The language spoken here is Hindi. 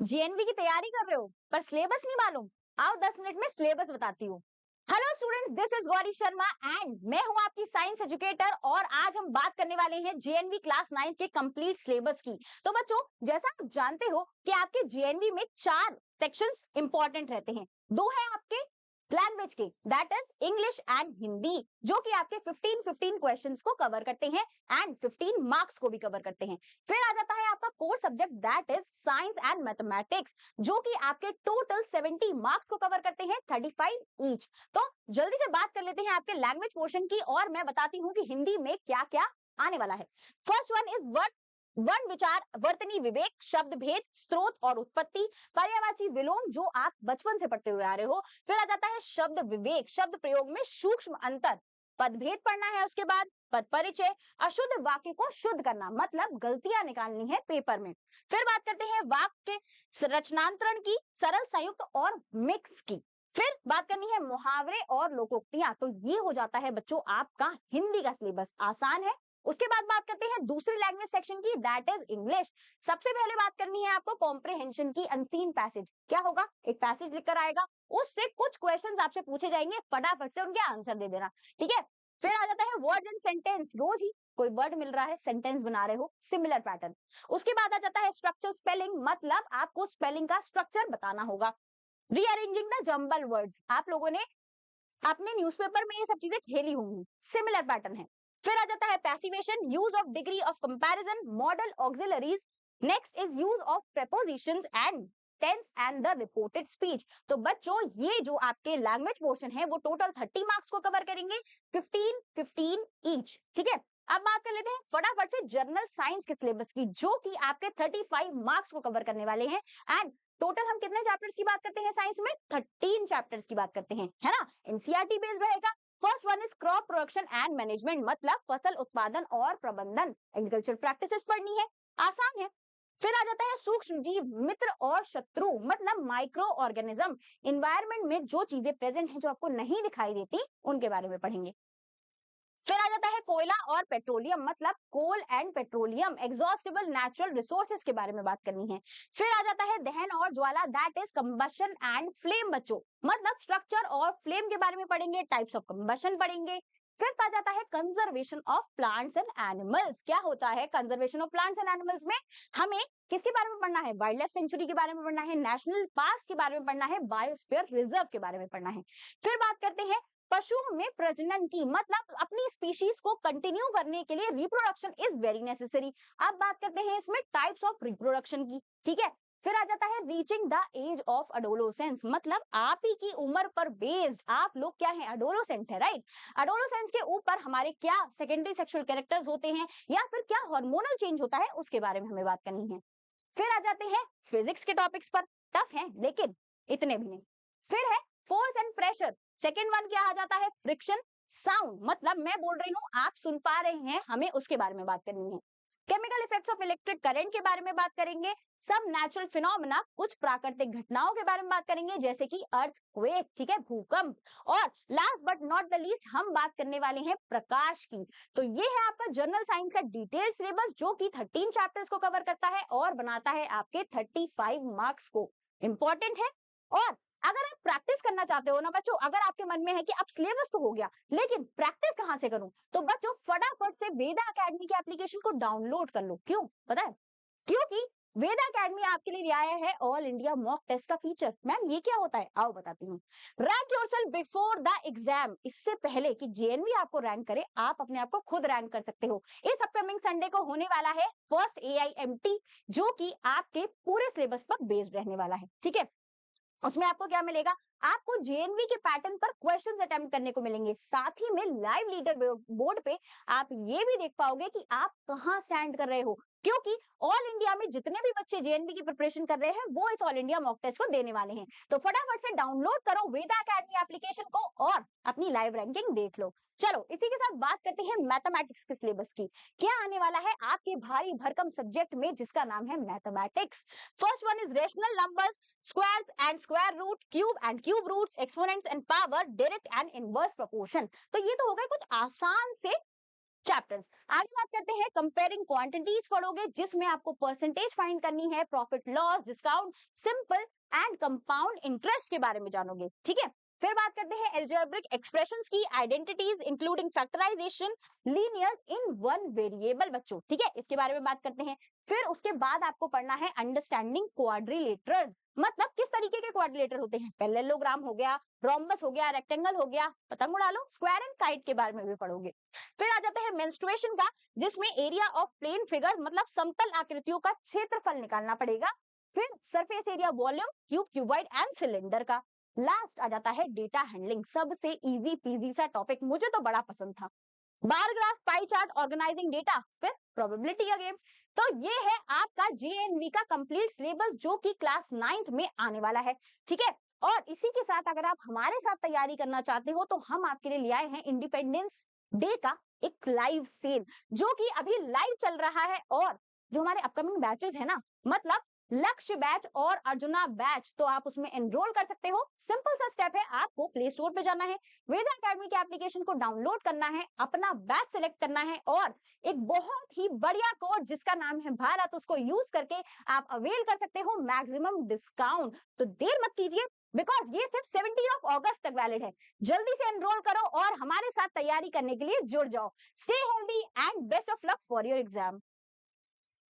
जेएनवी की तैयारी कर रहे हो पर सिलेबस नहीं मालूम? आओ 10 मिनट में सिलेबस बताती हूँ। Hello students, this is Gauri Sharma and मैं हूं आपकी साइंस एजुकेटर और आज हम बात करने वाले हैं जेएनवी क्लास 9 के कंप्लीट सिलेबस की। तो बच्चों, जैसा आप जानते हो कि आपके जेएनवी में 4 सेक्शंस इंपॉर्टेंट रहते हैं। 2 है आपके लैंग्वेज के, that is English and Hindi, जो कि आपके 15 क्वेश्चंस को कवर करते हैं एंड 15 मार्क्स को भी कवर करते हैं। फिर आ जाता है आपका core subject, that is science and mathematics, जो कि आपके टोटल 70 मार्क्स को कवर करते हैं, 35 ईच। तो जल्दी से बात कर लेते हैं आपके लैंग्वेज पोर्शन की और मैं बताती हूँ कि हिंदी में क्या क्या आने वाला है। फर्स्ट वन इज वर्ड वर्ण विचार वर्तनी विवेक शब्द भेद स्रोत और उत्पत्ति पर्यायवाची विलोम, जो आप बचपन से पढ़ते हुए आ रहे हो। फिर आ जाता है शब्द विवेक, शब्द प्रयोग में सूक्ष्म अंतर, पदभेद पढ़ना है। उसके बाद पद परिचय, अशुद्ध वाक्य को शुद्ध करना, मतलब गलतियां निकालनी है पेपर में। फिर बात करते हैं वाक्य रचनांतरण की, सरल संयुक्त और मिक्स की। फिर बात करनी है मुहावरे और लोकोक्तियां। तो ये हो जाता है बच्चों आपका हिंदी का सिलेबस, आसान है। उसके बाद बात करते हैं दूसरी लैंग्वेज सेक्शन की, दैट इज इंग्लिश। सबसे पहले बात करनी है आपको कॉम्प्रिहेंशन की, अनसीन पैसेज। क्या होगा? एक पैसेज लिखकर आएगा, उससे कुछ क्वेश्चंस आपसे पूछे जाएंगे, फटाफट से उनके आंसर दे देना, ठीक है। फिर आ जाता है वर्ड एंड सेंटेंस, रोज ही कोई वर्ड मिल रहा है, सेंटेंस बना रहे हो, सिमिलर पैटर्न। उसके बाद आ जाता है स्ट्रक्चर स्पेलिंग, मतलब आपको स्पेलिंग का स्ट्रक्चर बताना होगा। रीअरेंजिंग द जंबल वर्ड्स, आप लोगों ने अपने न्यूज़पेपर में ये सब चीजें खेली होंगी, सिमिलर पैटर्न है। फिर आ जाता है passivation, use of degree of comparison, modal auxiliaries. Next is use of prepositions and tense and the reported speech. तो बच्चों, ये जो आपके लैंग्वेज पोर्शन है वो टोटल 30 मार्क्स को कवर करेंगे, 15 ईच, ठीक है। अब बात कर लेते हैं फटाफट से जनरल साइंस के सिलेबस की, जो कि आपके 35 मार्क्स को कवर करने वाले हैं। एंड टोटल हम कितने चैप्टर्स की बात करते हैं साइंस में? 13 चैप्टर्स की बात करते हैं, है ना। एनसीईआरटी बेस्ड रहेगा। First one is crop production and management, मतलब फसल उत्पादन और प्रबंधन, एग्रीकल्चर प्रैक्टिसेस पढ़नी है, आसान है। फिर आ जाता है सूक्ष्म जीव मित्र और शत्रु, मतलब माइक्रो ऑर्गेनिज्म, इन्वायरमेंट में जो चीजें प्रेजेंट हैं जो आपको नहीं दिखाई देती उनके बारे में पढ़ेंगे। फिर आ जाता है कोयला और पेट्रोलियम, मतलब coal and petroleum, exhaustible natural resources के बारे में बात करनी है। फिर आ जाता है दहन और ज्वाला, that is combustion and flame बच्चों, मतलब स्ट्रक्चर और फ्लेम के बारे में पढ़ेंगे, टाइप्स ऑफ कंबशन पढ़ेंगे। फिर आ जाता है conservation of plants and animals. क्या होता है conservation of plants and animals में? हमें किसके बारे में पढ़ना है? वाइल्ड लाइफ सेंचुरी के बारे में पढ़ना है, नेशनल पार्क्स के बारे में पढ़ना है, बायोस्फीयर रिजर्व के बारे में पढ़ना है। फिर बात करते हैं पशुओं में प्रजनन की, मतलब अपनी स्पीशीज को कंटिन्यू करने के लिए रिप्रोडक्शन इज वेरी नेसेसरी। अब बात करते हैं इसमें टाइप्स ऑफ रिप्रोडक्शन की, ठीक है। फिर आ जाता है रीचिंग द एज ऑफ अडोलोसेंस, मतलब आप ही की उम्र पर बेस्ड आप लोग क्या है? अडोलोसेंट है, राइट। अडोलोसेंस के ऊपर हमारे क्या सेकेंडरी सेक्सुअल कैरेक्टर्स होते हैं या फिर क्या हार्मोनल चेंज होता है, उसके बारे में हमें बात करनी है। फिर आ जाते हैं फिजिक्स के टॉपिक्स पर, टफ है लेकिन इतने भी नहीं। फिर है force and pressure, second one क्या आ जाता है? फ्रिक्शन, साउंड, मतलब मैं बोल रही हूं आप सुन पा रहे हैं, हमें उसके बारे में बात करनी है। Chemical effects of electric current के बारे में बात करेंगे। सब नेचुरल फिनोमेना, कुछ प्राकृतिक घटनाओं के बारे में बात करेंगे, जैसे कि अर्थक्वेक, ठीक है, भूकंप। और last but not the least हम बात करने वाले हैं प्रकाश की। तो ये है आपका जनरल साइंस का डिटेल सिलेबस, जो कि 13 चैप्टर्स को कवर करता है और बनाता है आपके 35 मार्क्स को। इंपॉर्टेंट है। और अगर आप प्रैक्टिस करना चाहते हो ना बच्चों, अगर आपके मन में है कि अब सिलेबस तो हो गया लेकिन प्रैक्टिस कहां से करूं, तो बच्चों फटाफट से वेदा एकेडमी के एप्लीकेशन को डाउनलोड कर लो। क्यों पता है? क्योंकि वेदा एकेडमी आपके लिए आया है ऑल इंडिया मॉक टेस्ट का फीचर। मैम ये क्या होता है? आओ बताती हूँ। Rank yourself before the exam, इससे पहले कि जेएनवी आपको रैंक करे, आप अपने आप को खुद रैंक कर सकते हो। इस अपकमिंग संडे को होने वाला है फर्स्ट एआईएमटी, जो कि आपके पूरे सिलेबस पर बेस्ड रहने वाला है, ठीक है। उसमें आपको क्या मिलेगा? आपको जेएनवी के पैटर्न पर क्वेश्चंस अटेम्प्ट करने को मिलेंगे, साथ ही में लाइव लीडर बोर्ड पे आप ये भी देख पाओगे कि आप कहां स्टैंड कर रहे हो, क्योंकि ऑल इंडिया में जितने भी बच्चे जेएनवी की प्रिपरेशन कर रहे हैं वो इस ऑल इंडिया मॉक टेस्ट को देने वाले हैं। तो फटाफट से डाउनलोड करो वेदा एकेडमी एप्लीकेशन को और अपनी लाइव रैंकिंग देख लो। चलो इसी के साथ बात करते हैं मैथमेटिक्स के सिलेबस की। क्या आने वाला है आपके भारी भरकम सब्जेक्ट में, जिसका नाम है mathematics. First one is rational numbers, squares and square root, cube and cube roots, exponents and power, direct and inverse proportion। तो ये तो हो गए कुछ आसान से चैप्टर्स। आगे बात करते हैं कंपेयरिंग क्वांटिटीज पढ़ोगे जिसमें आपको परसेंटेज फाइंड करनी है, profit loss, discount, simple and compound interest के बारे में जानोगे। ठीक है, फिर बात करते हैं एल्जेब्रिक एक्सप्रेशंस की, identities including factorisation, linear in one variable बच्चों। ठीक है, इसके बारे में बात करते हैं। फिर उसके बाद आपको पढ़ना है अंडरस्टैंडिंग क्वाड्रिलेटरल्स, मतलब किस तरीके के क्वाड्रिलेटर होते हैं, पैरेललोग्राम हो गया, रोम्बस हो गया, रेक्टेंगल हो गया, पतंग उड़ा लो, स्क्वायर एंड काइट के बारे में भी पढ़ोगे। फिर आ जाता है मेंस्ट्रुएशन का, जिसमें एरिया ऑफ प्लेन फिगर्स मतलब समतल आकृतियों का क्षेत्रफल निकालना पड़ेगा। फिर surface area, volume, cube, cuboid and cylinder का। लास्ट आ जाता है डेटा हैंडलिंग, सबसे इजी पीजी सा टॉपिक, मुझे तो बड़ा पसंद था। Bar graph, pie chart, organising data, फिर प्रोबेबिलिटी का गेम। तो ये है आपका जेएनवी का कंप्लीट सिलेबस जो कि क्लास 9th में आने वाला है। ठीक है, और इसी के साथ अगर आप हमारे साथ तैयारी करना चाहते हो तो हम आपके लिए ले आए हैं इंडिपेंडेंस डे का एक लाइव सेल, जो कि अभी लाइव चल रहा है। और जो हमारे अपकमिंग बैचेस है ना, मतलब लक्ष्य बैच और अर्जुना बैच, तो आप उसमें एनरोल कर सकते हो। सिंपल सा स्टेप है, आपको प्ले स्टोर पे जाना है, वेदा अकेडमी के एप्लीकेशन को डाउनलोड करना है, अपना बैच सिलेक्ट करना है और एक बहुत ही बढ़िया कोड जिसका नाम है भारत, उसको यूज करके आप अवेल कर सकते हो मैक्सिमम डिस्काउंट। तो देर मत कीजिए, बिकॉज ये सिर्फ 17 अगस्त तक वैलिड है। जल्दी से एनरोल करो और हमारे साथ तैयारी करने के लिए जुड़ जाओ। Stay healthy and best of luck for your exam.